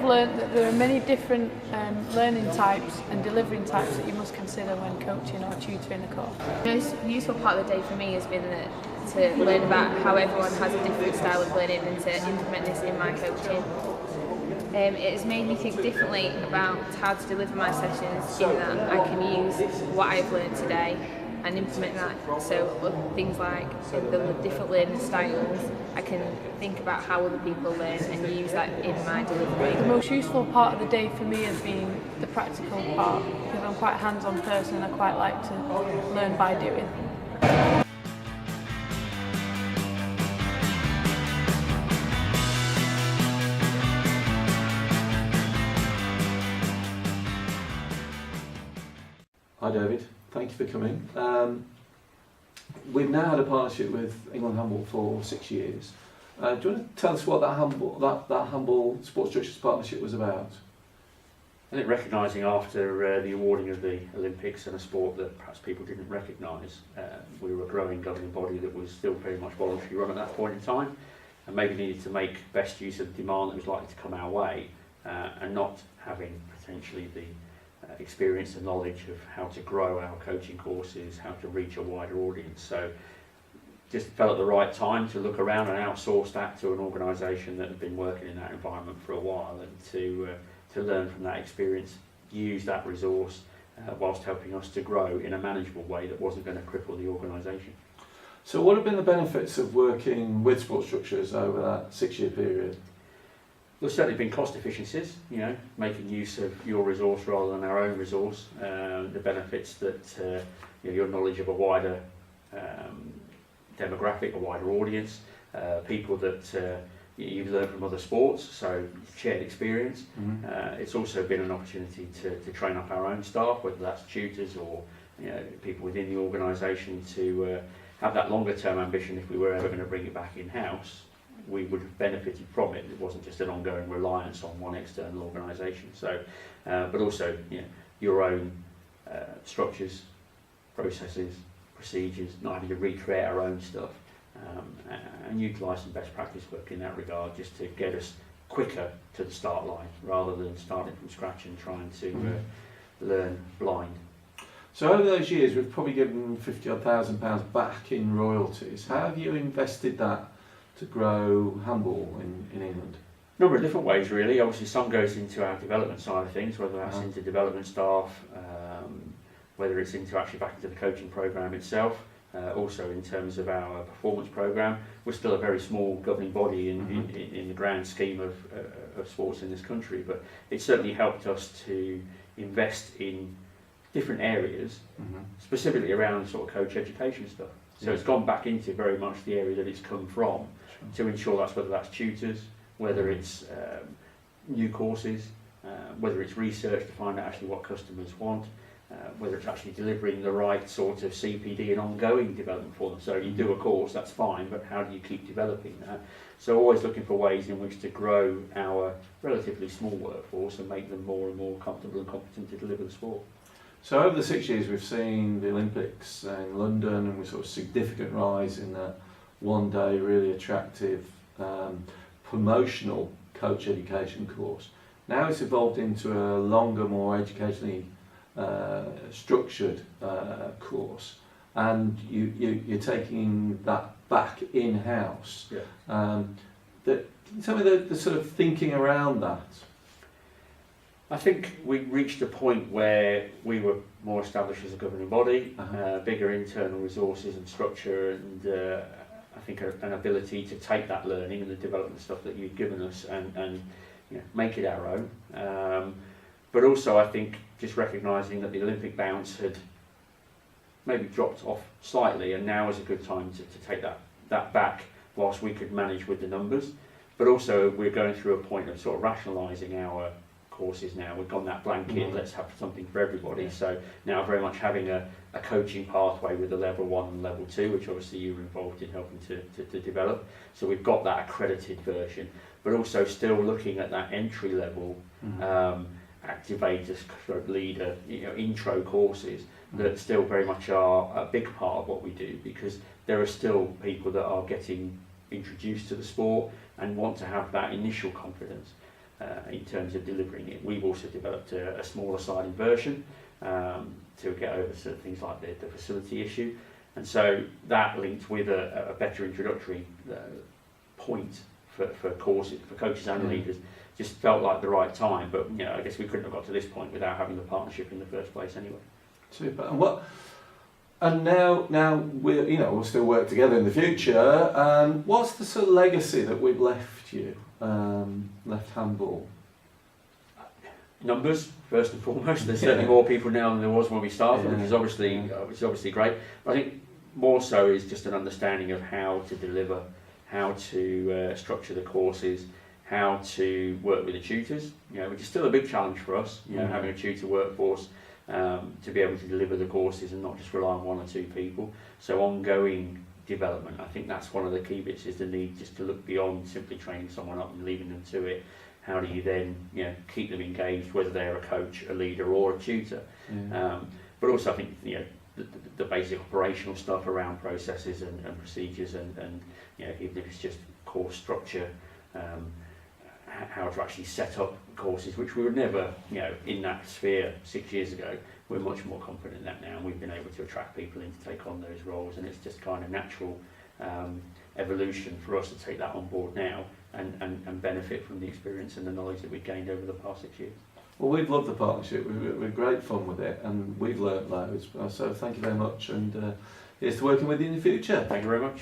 I've learned that there are many different learning types and delivering types that you must consider when coaching or tutoring a course. The most useful part of the day for me has been to learn about how everyone has a different style of learning and to implement this in my coaching. It has made me think differently about how to deliver my sessions, in that I can use what I've learned today and implement that. So things like the different learning styles, I can think about how other people learn and use that in my delivery. The most useful part of the day for me has been the practical part, because I'm quite a hands-on person and I quite like to learn by doing. Hi David, thank you for coming. We've now had a partnership with England Handball for 6 years. Do you want to tell us what that Handball Sports Structures partnership was about? I think recognising after the awarding of the Olympics and a sport that perhaps people didn't recognise, we were a growing governing body that was still very much voluntary run at that point in time, and maybe needed to make best use of the demand that was likely to come our way, and not having potentially the experience and knowledge of how to grow our coaching courses, how to reach a wider audience. So just felt at the right time to look around and outsource that to an organisation that had been working in that environment for a while, and to learn from that experience, use that resource whilst helping us to grow in a manageable way that wasn't going to cripple the organisation. So what have been the benefits of working with Sports Structures over that 6-year period? There's certainly been cost efficiencies, making use of your resource rather than our own resource. The benefits that your knowledge of a wider demographic, a wider audience, people that you've learned from other sports, so shared experience. Mm-hmm. It's also been an opportunity to train up our own staff, whether that's tutors or people within the organisation, to have that longer term ambition. If we were ever going to bring it back in-house, we would have benefited from it. It wasn't just an ongoing reliance on one external organisation. So, but also, your own structures, processes, procedures, not having to recreate our own stuff, and utilise some best practice work in that regard, just to get us quicker to the start line, rather than starting from scratch and trying to learn blind. So over those years, we've probably given £50,000 back in royalties. How have you invested that to grow handball in England? A number of different ways, really. Obviously, some goes into our development side of things, whether that's into development staff, whether it's into actually back into the coaching programme itself. Also in terms of our performance programme, we're still a very small governing body in the grand scheme of sports in this country, but it certainly helped us to invest in different areas, specifically around sort of coach education stuff. So it's gone back into very much the area that it's come from, to ensure that's whether that's tutors, whether it's new courses, whether it's research to find out actually what customers want, whether it's actually delivering the right sort of CPD and ongoing development for them. So you do a course, that's fine, but how do you keep developing that? So always looking for ways in which to grow our relatively small workforce and make them more and more comfortable and competent to deliver the sport. So over the 6 years, we've seen the Olympics in London, and we saw a significant rise in that one-day, really attractive, promotional coach education course. Now it's evolved into a longer, more educationally structured course, and you're taking that back in-house. Yeah. Can you tell me the sort of thinking around that? I think we reached a point where we were more established as a governing body, bigger internal resources and structure, and I think an ability to take that learning and the development stuff that you've given us and make it our own. But also, I think just recognising that the Olympic bounce had maybe dropped off slightly, and now is a good time to take that back whilst we could manage with the numbers. But also, we're going through a point of sort of rationalising our courses now. We've gone that blanket, let's have something for everybody. So now very much having a coaching pathway with the level 1 and level 2, which obviously you were involved in helping to develop. So we've got that accredited version, but also still looking at that entry level activators, leader, intro courses that still very much are a big part of what we do, because there are still people that are getting introduced to the sport and want to have that initial confidence. in terms of delivering it. We've also developed a smaller sided version to get over to things like the facility issue, and so that linked with a better introductory point for courses, for coaches and leaders, just felt like the right time. But I guess we couldn't have got to this point without having the partnership in the first place anyway. Super. And now we'll still work together in the future. What's the sort of legacy that we've left you, left Handball? Numbers, first and foremost. There's certainly more people now than there was when we started, which is obviously great. But I think more so is just an understanding of how to deliver, how to structure the courses, how to work with the tutors, which is still a big challenge for us, having a tutor workforce to be able to deliver the courses and not just rely on one or two people. So ongoing development, I think that's one of the key bits, is the need just to look beyond simply training someone up and leaving them to it. How do you then keep them engaged, whether they're a coach, a leader or a tutor? But also I think the basic operational stuff around processes and procedures and even if it's just course structure, how to actually set up courses, which we were never in that sphere 6 years ago. We're much more confident in that now, and we've been able to attract people in to take on those roles, and it's just kind of natural evolution for us to take that on board now and benefit from the experience and the knowledge that we've gained over the past 6 years. Well, we've loved the partnership. We're great fun with it, and we've learnt loads. So thank you very much, and here's to working with you in the future. Thank you very much.